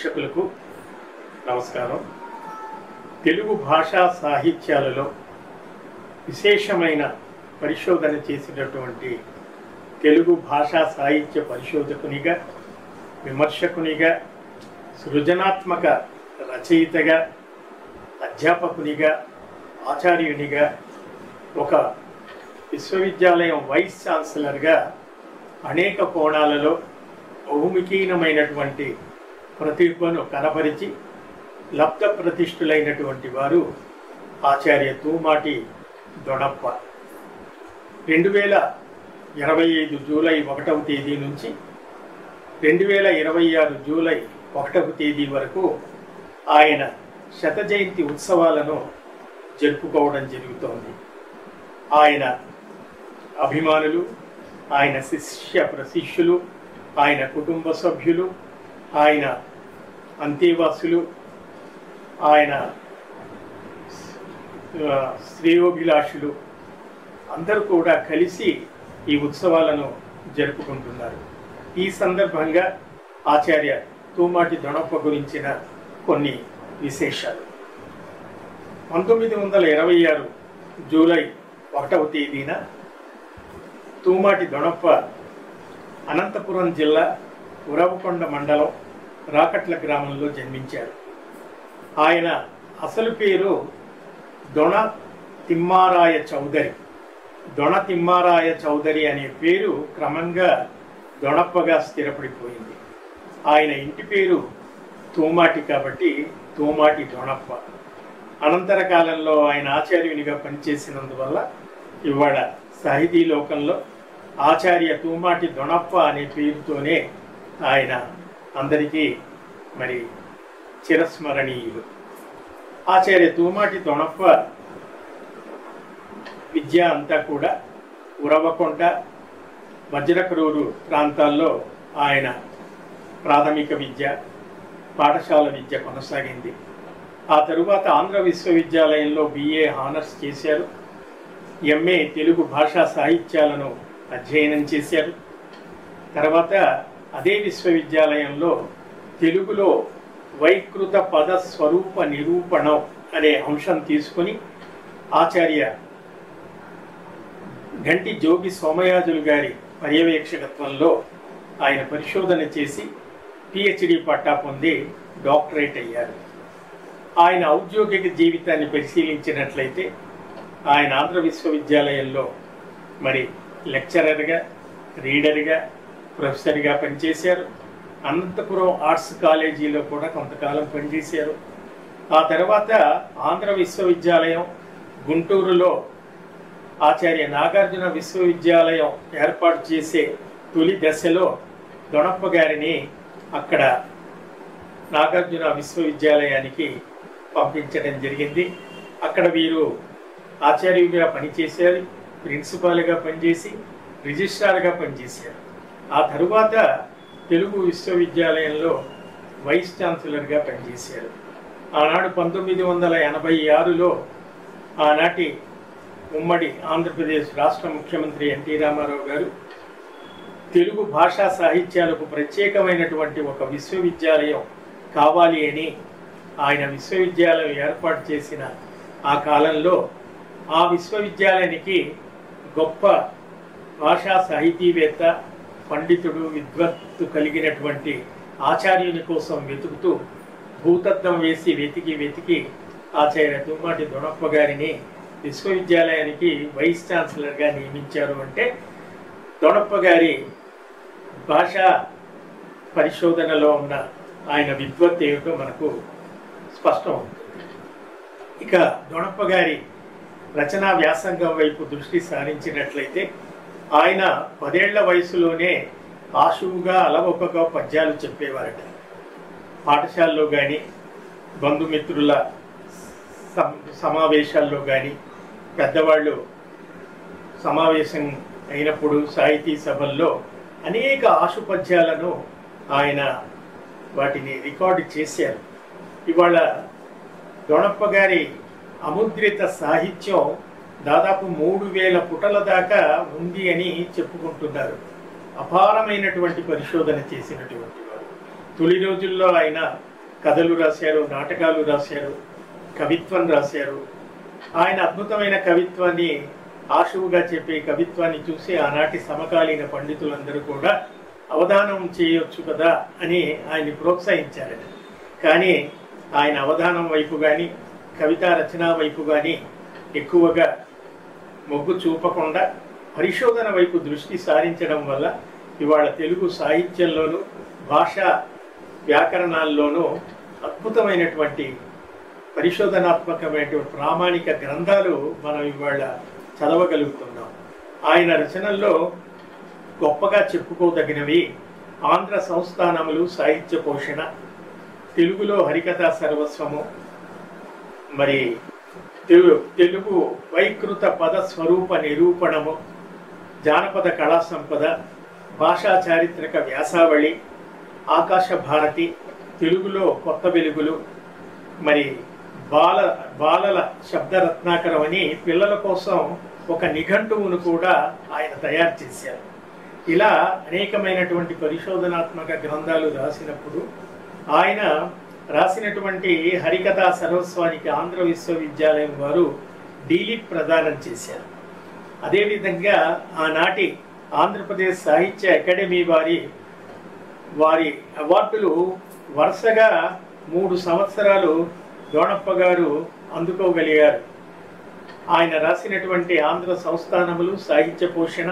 వీక్షకులకు నమస్కారం. తెలుగు భాషా సాహిత్యాలలో విశేషమైన పరిశోధన చేసినటువంటి తెలుగు భాషా సాహిత్య పరిశోధకునిగా, విమర్శకునిగా, సృజనాత్మక రచయితగా, అధ్యాపకునిగా, ఆచార్యునిగా, ఒక విశ్వవిద్యాలయం వైస్ ఛాన్సలర్గా అనేక కోణాలలో బహుముఖీనమైనటువంటి ప్రతిభను కనపరిచి లబ్ధ ప్రతిష్ఠులైనటువంటి వారు ఆచార్య తూమాటి దొణప్ప. 2025 జూలై 1వ తేదీ నుంచి 2026 జూలై 1వ తేదీ వరకు ఆయన శత జయంతి ఉత్సవాలను జరుపుకోవడం జరుగుతోంది. ఆయన అభిమానులు, ఆయన శిష్య ప్రశిష్యులు, ఆయన కుటుంబ సభ్యులు, ఆయన అంతేవాసులు, ఆయన శ్రేయోభిలాషులు అందరూ కూడా కలిసి ఈ ఉత్సవాలను జరుపుకుంటున్నారు. ఈ సందర్భంగా ఆచార్య తూమాటి దొణప్ప గురించిన కొన్ని విశేషాలు. 1926 జూలై 1వ తేదీన తూమాటి దొణప్ప అనంతపురం జిల్లా ఉరవకొండ మండలం రాకట్ల గ్రామంలో జన్మించారు. ఆయన అసలు పేరు దొణ తిమ్మారాయ చౌదరి. దొణ తిమ్మారాయ చౌదరి అనే పేరు క్రమంగా దొణప్పగా స్థిరపడిపోయింది. ఆయన ఇంటి పేరు తూమాటి కాబట్టి తూమాటి దొణప్ప. అనంతర కాలంలో ఆయన ఆచార్యునిగా పనిచేసినందువల్ల ఇవాళ సాహితీ లోకంలో ఆచార్య తూమాటి దొణప్ప అనే పేరుతోనే ఆయన అందరికీ మరి చిరస్మరణీయులు. ఆచార్య తూమాటి దొణప్ప విద్య అంతా కూడా ఉరవకొండ, వజ్రకరూరు ప్రాంతాల్లో ఆయన ప్రాథమిక విద్య, పాఠశాల విద్య కొనసాగింది. ఆ తరువాత ఆంధ్ర విశ్వవిద్యాలయంలో BA హానర్స్ చేశారు. MA తెలుగు భాషా సాహిత్యాలను అధ్యయనం చేశారు. తర్వాత అదే విశ్వవిద్యాలయంలో తెలుగులో వైకృత పద స్వరూప నిరూపణం అనే అంశం తీసుకుని ఆచార్య గంటి జోగి సోమయాజులు గారి పర్యవేక్షకత్వంలో ఆయన పరిశోధన చేసి PhD పట్టా పొంది డాక్టరేట్ అయ్యారు. ఆయన ఔద్యోగిక జీవితాన్ని పరిశీలించినట్లయితే ఆయన ఆంధ్ర విశ్వవిద్యాలయంలో మరి లెక్చరర్గా, రీడర్గా, ప్రొఫెసర్గా పనిచేశారు. అనంతపురం ఆర్ట్స్ కాలేజీలో కూడా కొంతకాలం పనిచేశారు. ఆ తర్వాత ఆంధ్ర విశ్వవిద్యాలయం గుంటూరులో ఆచార్య నాగార్జున విశ్వవిద్యాలయం ఏర్పాటు చేసే తొలి దశలో దొణప్ప గారిని అక్కడ నాగార్జున విశ్వవిద్యాలయానికి పంపించడం జరిగింది. అక్కడ వీరు ఆచార్యుడిగా పనిచేశారు, ప్రిన్సిపాల్గా పనిచేసి రిజిస్ట్రార్గా పనిచేశారు. ఆ తరువాత తెలుగు విశ్వవిద్యాలయంలో వైస్ ఛాన్సలర్గా పనిచేశారు. ఆనాడు 1986లో ఆనాటి ఉమ్మడి ఆంధ్రప్రదేశ్ రాష్ట్ర ముఖ్యమంత్రి ఎన్టీ రామారావు గారు తెలుగు భాషా సాహిత్యాలకు ప్రత్యేకమైనటువంటి ఒక విశ్వవిద్యాలయం కావాలి అని ఆయన విశ్వవిద్యాలయం ఏర్పాటు చేసిన ఆ కాలంలో ఆ విశ్వవిద్యాలయానికి గొప్ప భాషా సాహితీవేత్త, పండితుడు, విద్వత్తు కలిగినటువంటి ఆచార్యుని కోసం వెతుకుతూ భూతద్దం వేసి వెతికి ఆచార్య తూమాటి దొణప్ప గారిని విశ్వవిద్యాలయానికి వైస్ ఛాన్సలర్గా నియమించారు. అంటే దొణప్ప గారి భాషా పరిశోధనలో ఉన్న ఆయన విద్వత్ ఏమిటో మనకు స్పష్టం అవుతుంది. ఇక దొణప్ప గారి రచనా వ్యాసంగం వైపు దృష్టి సారించినట్లయితే ఆయన 10 ఏళ్ల వయసులోనే ఆశువుగా అలవొకగా పద్యాలు చెప్పేవారట. పాఠశాలలో కానీ, బంధుమిత్రుల సమావేశాల్లో కానీ, పెద్దవాళ్ళు సమావేశం అయినప్పుడు సాహితీ సభల్లో అనేక ఆశు పద్యాలను ఆయన వాటిని రికార్డు చేశారు. ఇవాళ దొణప్ప గారి అముద్రిత సాహిత్యం దాదాపు 3000 పుటల దాకా ఉంది అని చెప్పుకుంటున్నారు. అపారమైనటువంటి పరిశోధన చేసినటువంటి వారు. తొలి రోజుల్లో ఆయన కథలు రాశారు, నాటకాలు రాశారు, కవిత్వం రాశారు. ఆయన అద్భుతమైన కవిత్వాన్ని, ఆశువుగా చెప్పే కవిత్వాన్ని చూసి ఆనాటి సమకాలీన పండితులందరూ కూడా అవధానం చేయొచ్చు కదా అని ఆయన్ని ప్రోత్సహించారు. కానీ ఆయన అవధానం వైపు కానీ కవితా రచన వైపు కానీ ఎక్కువగా మొగ్గు చూపకుండా పరిశోధన వైపు దృష్టి సారించడం వల్ల ఇవాళ తెలుగు సాహిత్యంలోనూ భాషా వ్యాకరణాల్లోనూ అద్భుతమైనటువంటి పరిశోధనాత్మకమైనటువంటి ప్రామాణిక గ్రంథాలు మనం ఇవాళ చదవగలుగుతున్నాం. ఆయన రచనల్లో గొప్పగా చెప్పుకోదగినవి ఆంధ్ర సంస్థానములు సాహిత్య పోషణ, తెలుగులో హరికథా సర్వస్వము, మరి తెలుగు వైకృత పద స్వరూప నిరూపణము, జానపద కళా సంపద, భాషా చారిత్రక వ్యాసావళి, ఆకాశ భారతి, తెలుగులో కొత్త వెలుగులు, మరి బాలల శబ్దరత్నాకరం అని పిల్లల కోసం ఒక నిఘంటువును కూడా ఆయన తయారు చేశారు. ఇలా అనేకమైనటువంటి పరిశోధనాత్మక గ్రంథాలు రాసినప్పుడు ఆయన రాసినటువంటి హరికథా సర్వస్వానికి ఆంధ్ర విశ్వవిద్యాలయం వారు డీలిట్ ప్రదానం చేశారు. అదేవిధంగా ఆనాటి ఆంధ్రప్రదేశ్ సాహిత్య అకాడమీ వారి అవార్డులు వరుసగా 3 సంవత్సరాలు దోణప్ప గారు అందుకోగలిగారు. ఆయన రాసినటువంటి ఆంధ్ర సంస్థానములు సాహిత్య పోషణ,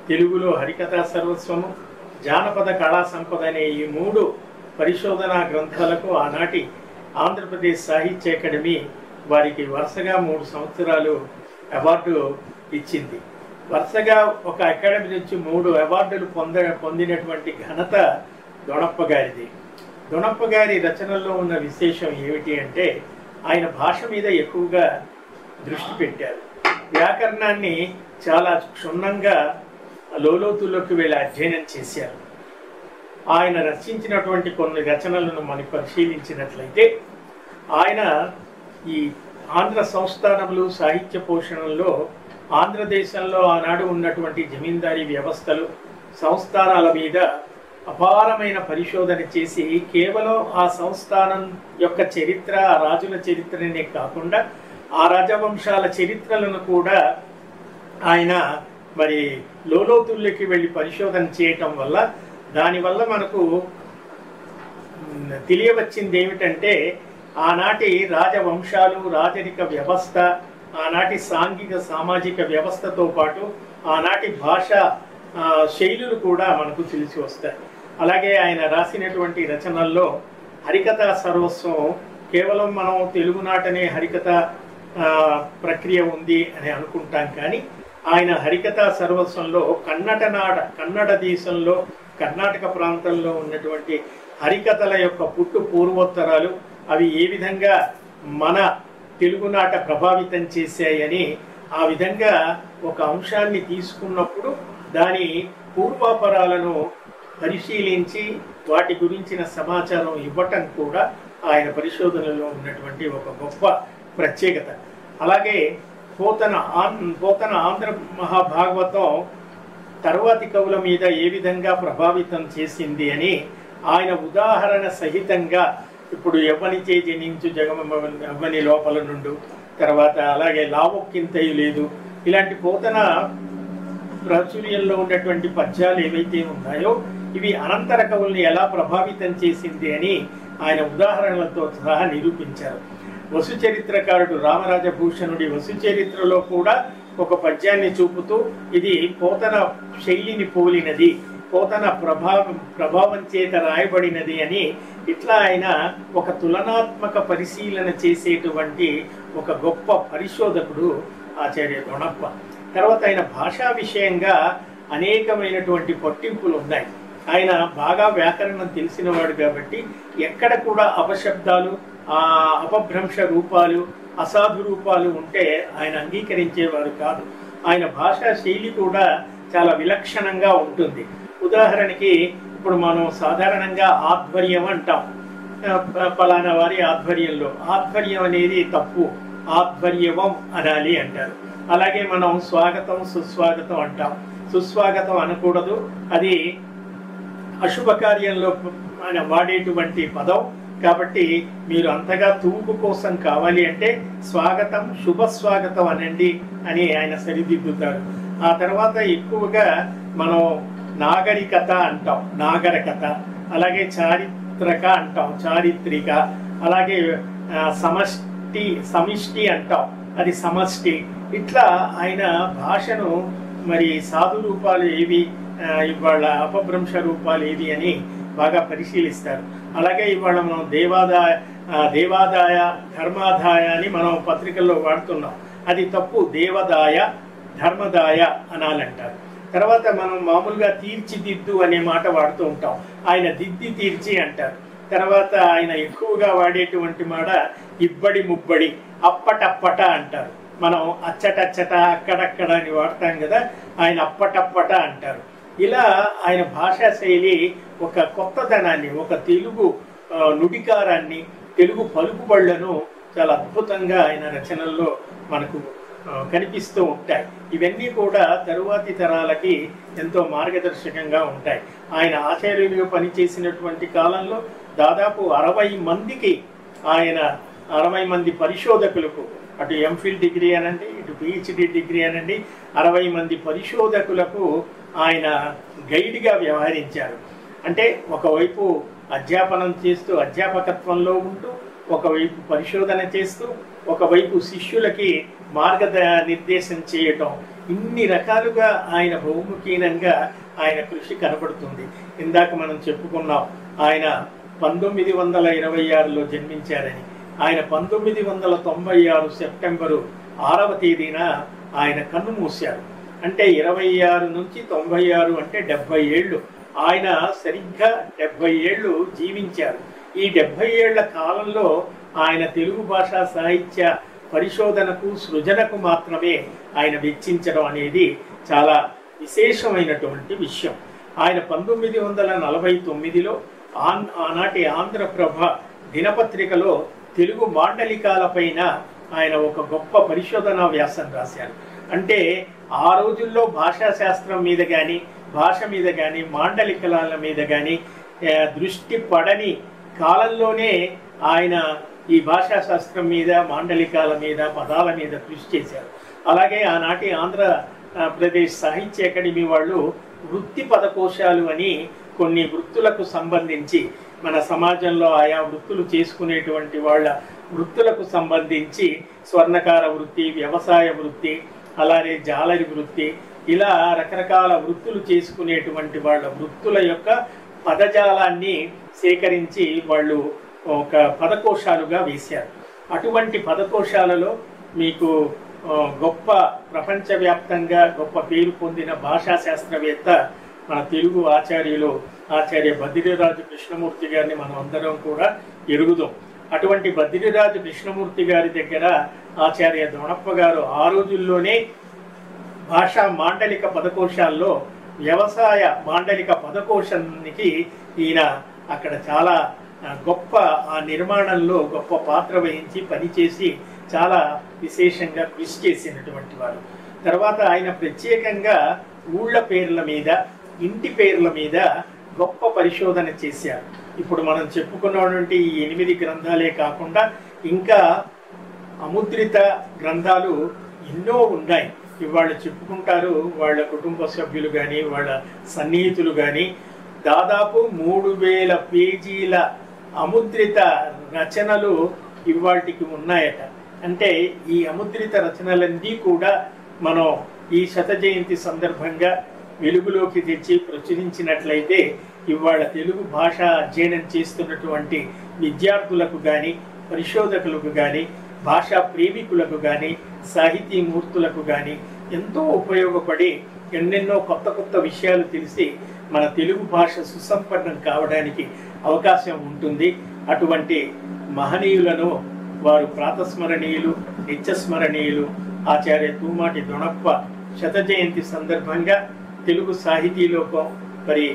తెలుగులో హరికథా సర్వస్వము, జానపద కళా సంపద అనే ఈ 3 పరిశోధనా గ్రంథాలకు ఆనాటి ఆంధ్రప్రదేశ్ సాహిత్య అకాడమీ వారికి వరుసగా 3 సంవత్సరాలు అవార్డు ఇచ్చింది. వరుసగా ఒక అకాడమీ నుంచి 3 అవార్డులు పొందినటువంటి ఘనత దొణప్ప గారిది. దొణప్ప గారి రచనల్లో ఉన్న విశేషం ఏమిటి అంటే ఆయన భాష మీద ఎక్కువగా దృష్టి పెట్టారు. వ్యాకరణాన్ని చాలా క్షుణ్ణంగా లోలోతుల్లోకి వెళ్ళి అధ్యయనం చేశారు. ఆయన రచించినటువంటి కొన్ని రచనలను మనం పరిశీలించినట్లయితే ఆయన ఈ ఆంధ్ర సంస్థానములు సాహిత్య పోషణలో ఆంధ్రదేశంలో ఆనాడు ఉన్నటువంటి జమీందారీ వ్యవస్థలు, సంస్థానాల మీద అపారమైన పరిశోధన చేసి కేవలం ఆ సంస్థానం యొక్క చరిత్ర, ఆ రాజుల చరిత్రనే కాకుండా ఆ రాజవంశాల చరిత్రలను కూడా ఆయన మరి లోలోతుల్లోకి వెళ్ళి పరిశోధన చేయటం వల్ల దానివల్ల మనకు తెలియవచ్చింది ఏమిటంటే ఆనాటి రాజవంశాలు, రాజరిక వ్యవస్థ, ఆనాటి సాంఘిక సామాజిక వ్యవస్థతో పాటు ఆనాటి భాష శైలులు కూడా మనకు తెలిసి వస్తాయి. అలాగే ఆయన రాసినటువంటి రచనల్లో హరికథా సర్వస్వం కేవలం మనం తెలుగునాటనే హరికథ ప్రక్రియ ఉంది అని అనుకుంటాం. కానీ ఆయన హరికథా సర్వస్వంలో కన్నడ దేశంలో కర్ణాటక ప్రాంతంలో ఉన్నటువంటి హరికథల యొక్క పుట్టు పూర్వోత్తరాలు, అవి ఏ విధంగా మన తెలుగునాట ప్రభావితం చేశాయని ఆ విధంగా ఒక అంశాన్ని తీసుకున్నప్పుడు దాని పూర్వాపరాలను పరిశీలించి వాటి గురించిన సమాచారం ఇవ్వటం కూడా ఆయన పరిశోధనలో ఉన్నటువంటి ఒక గొప్ప ప్రత్యేకత. అలాగే పోతన ఆంధ్ర మహాభాగవతం తరువాతి కవుల మీద ఏ విధంగా ప్రభావితం చేసింది అని ఆయన ఉదాహరణ సహితంగా ఇప్పుడు ఎవ్వనిచే జనించు జగమవ్వని లోపల నుండు, తర్వాత అలాగే లావొక్కింతయు లేదు, ఇలాంటి పోతన ప్రాచుర్యంలో ఉన్నటువంటి పద్యాలు ఏవైతే ఉన్నాయో ఇవి అనంతర కవుల్ని ఎలా ప్రభావితం చేసింది అని ఆయన ఉదాహరణలతో సహా నిరూపించారు. వసు చరిత్రకారుడు రామరాజభూషణుడి వసు చరిత్రలో కూడా ఒక పద్యాన్ని చూపుతూ ఇది పోతన శైలిని పోలినది, పోతన ప్రభావం చేత రాయబడినది అని ఇట్లా ఆయన ఒక తులనాత్మక పరిశీలన చేసేటువంటి ఒక గొప్ప పరిశోధకుడు ఆచార్య దొణప్ప. తర్వాత ఆయన భాషా విషయంగా అనేకమైనటువంటి పట్టింపులు ఉన్నాయి. ఆయన బాగా వ్యాకరణం తెలిసినవాడు కాబట్టి ఎక్కడ కూడా అపశబ్దాలు, అపభ్రంశ రూపాలు, అసాధు రూపాలు ఉంటే ఆయన అంగీకరించేవారు కాదు. ఆయన భాషా శైలి కూడా చాలా విలక్షణంగా ఉంటుంది. ఉదాహరణకి ఇప్పుడు మనం సాధారణంగా ఆధ్వర్యం అంటాం, పలానా వారి ఆధ్వర్యంలో. ఆధ్వర్యం అనేది తప్పు, ఆధ్వర్యవం అనాలి అంటారు. అలాగే మనం స్వాగతం సుస్వాగతం అంటాం, సుస్వాగతం అనకూడదు. అది అశుభ కార్యంలో వాడేటువంటి పదం. కాబట్టి మీరు అంతగా తూగు కోసం కావాలి అంటే స్వాగతం, శుభ స్వాగతం అనండి అని ఆయన సరిదిద్దుతారు. ఆ తర్వాత ఎక్కువగా మనం నాగరికత అంటాం, నాగరికత, అలాగే చారిత్రక అంటాం, చారిత్రిక, అలాగే సమిష్టి అంటాం, అది సమష్టి. ఇట్లా ఆయన భాషను మరి సాధు రూపాలు ఏవి, ఇవాళ అపభ్రంశ రూపాలు ఏవి అని బాగా పరిశీలిస్తారు. అలాగే ఇవాళ మనం దేవాదాయ ధర్మాదాయ అని మనం పత్రికల్లో వాడుతున్నాం, అది తప్పు. దేవదాయ ధర్మదాయ అనాలంటారు. తర్వాత మనం మామూలుగా తీర్చిదిద్దు అనే మాట వాడుతూ ఉంటాం, ఆయన దిద్ది తీర్చి అంటారు. తర్వాత ఆయన ఎక్కువగా వాడేటువంటి మాట ఇబ్బడి ముబ్బడి, అప్పటప్పట అంటారు. మనం అచ్చటచ్చట అక్కడక్కడ అని వాడతాం కదా, ఆయన అప్పటప్పట అంటారు. ఇలా ఆయన భాషా శైలి ఒక కొత్తదనాన్ని, ఒక తెలుగు నుడికారాన్ని, తెలుగు పలుకుబళ్లను చాలా అద్భుతంగా ఆయన రచనల్లో మనకు కనిపిస్తూ ఉంటాయి. ఇవన్నీ కూడా తరువాతి తరాలకి ఎంతో మార్గదర్శకంగా ఉంటాయి. ఆయన ఆచార్యులుగా పనిచేసినటువంటి కాలంలో దాదాపు 60 మందికి, ఆయన 60 మంది పరిశోధకులకు, అటు ఎంఫిల్ డిగ్రీ అనండి, ఇటు పిహెచ్డి డిగ్రీ అనండి, 60 మంది పరిశోధకులకు ఆయన గైడ్గా వ్యవహరించారు. అంటే ఒకవైపు అధ్యాపనం చేస్తూ, అధ్యాపకత్వంలో ఉంటూ, ఒకవైపు పరిశోధన చేస్తూ, ఒకవైపు శిష్యులకి నిర్దేశం చేయటం, ఇన్ని రకాలుగా ఆయన బహుముఖీనంగా ఆయన కృషి కనబడుతుంది. ఇందాక మనం చెప్పుకున్నాం, ఆయన 1926లో జన్మించారని. ఆయన 1996 సెప్టెంబరు 6వ తేదీన ఆయన కన్ను మూశారు. అంటే 26 నుంచి 96 అంటే 70 ఏళ్ళు. ఆయన సరిగ్గా 70 ఏళ్ళు జీవించారు. ఈ 70 ఏళ్ల కాలంలో ఆయన తెలుగు భాషా సాహిత్య పరిశోధనకు, సృజనకు మాత్రమే ఆయన వెచ్చించడం అనేది చాలా విశేషమైనటువంటి విషయం. ఆయన 1949లో ఆనాటి ఆంధ్రప్రభ దినపత్రికలో తెలుగు మాండలికాలపైన ఆయన ఒక గొప్ప పరిశోధనా వ్యాసం రాశారు. అంటే ఆ రోజుల్లో భాషా శాస్త్రం మీద కానీ, భాష మీద కానీ, మాండలికాల మీద కానీ దృష్టి పడని కాలంలోనే ఆయన ఈ భాషా శాస్త్రం మీద, మాండలికాల మీద, పదాల మీద కృషి చేశారు. అలాగే ఆనాటి ఆంధ్రప్రదేశ్ సాహిత్య అకాడమీ వాళ్ళు వృత్తి పదకోశాలు అని కొన్ని వృత్తులకు సంబంధించి, మన సమాజంలో ఆయా వృత్తులు చేసుకునేటువంటి వాళ్ళ వృత్తులకు సంబంధించి స్వర్ణకార వృత్తి, వ్యవసాయ వృత్తి, అలాగే జాలరి వృత్తి, ఇలా రకరకాల వృత్తులు చేసుకునేటువంటి వాళ్ళ వృత్తుల యొక్క పదజాలాన్ని సేకరించి వాళ్ళు ఒక పదకోశాలుగా వేశారు. అటువంటి పదకోశాలలో మీకు గొప్ప ప్రపంచవ్యాప్తంగా గొప్ప పేరు పొందిన భాషా శాస్త్రవేత్త మన తెలుగు ఆచార్యులు ఆచార్య బద్రిరాజు కృష్ణమూర్తి గారిని మనం అందరం కూడా ఎరుగుదాం. అటువంటి బద్రిరాజు కృష్ణమూర్తి గారి దగ్గర ఆచార్య దొణప్ప గారు ఆ రోజుల్లోనే భాషా మాండలిక పదకోశాల్లో వ్యవసాయ మాండలిక పదకోశానికి ఈయన అక్కడ చాలా గొప్ప ఆ నిర్మాణంలో గొప్ప పాత్ర వహించి పనిచేసి చాలా విశేషంగా కృషి చేసినటువంటి వారు. తర్వాత ఆయన ప్రత్యేకంగా ఊళ్ళ పేర్ల మీద, ఇంటి పేర్ల మీద గొప్ప పరిశోధన చేశారు. ఇప్పుడు మనం చెప్పుకున్నటువంటి ఈ 8 గ్రంథాలే కాకుండా ఇంకా అముద్రిత గ్రంథాలు ఎన్నో ఉన్నాయి. ఇవాళ చెప్పుకుంటారు వాళ్ళ కుటుంబ సభ్యులు కానీ, వాళ్ళ సన్నిహితులు కానీ, దాదాపు 3000 పేజీల అముద్రిత రచనలు ఇవాళకి ఉన్నాయట. అంటే ఈ అముద్రిత రచనలన్నీ కూడా మనం ఈ శత జయంతి సందర్భంగా వెలుగులోకి తెచ్చి ప్రచురించినట్లయితే ఇవాళ తెలుగు భాష అధ్యయనం చేస్తున్నటువంటి విద్యార్థులకు కానీ, పరిశోధకులకు కానీ, భాషా ప్రేమికులకు కానీ, సాహితీమూర్తులకు కానీ ఎంతో ఉపయోగపడి ఎన్నెన్నో కొత్త కొత్త విషయాలు తెలిసి మన తెలుగు భాష సుసంపన్నం కావడానికి అవకాశం ఉంటుంది. అటువంటి మహనీయులను వారు ప్రాతస్మరణీయులు, నిత్యస్మరణీయులు. ఆచార్య తూమాటి దొణప్ప శత జయంతి సందర్భంగా తెలుగు సాహితీలోకం మరి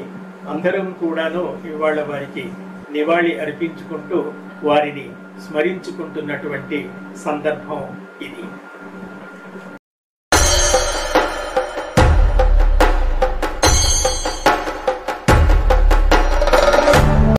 అందరం కూడాను ఇవాళ వారికి నివాళి అర్పించుకుంటూ వారిని స్మరించుకుంటున్నటువంటి సందర్భం ఇది.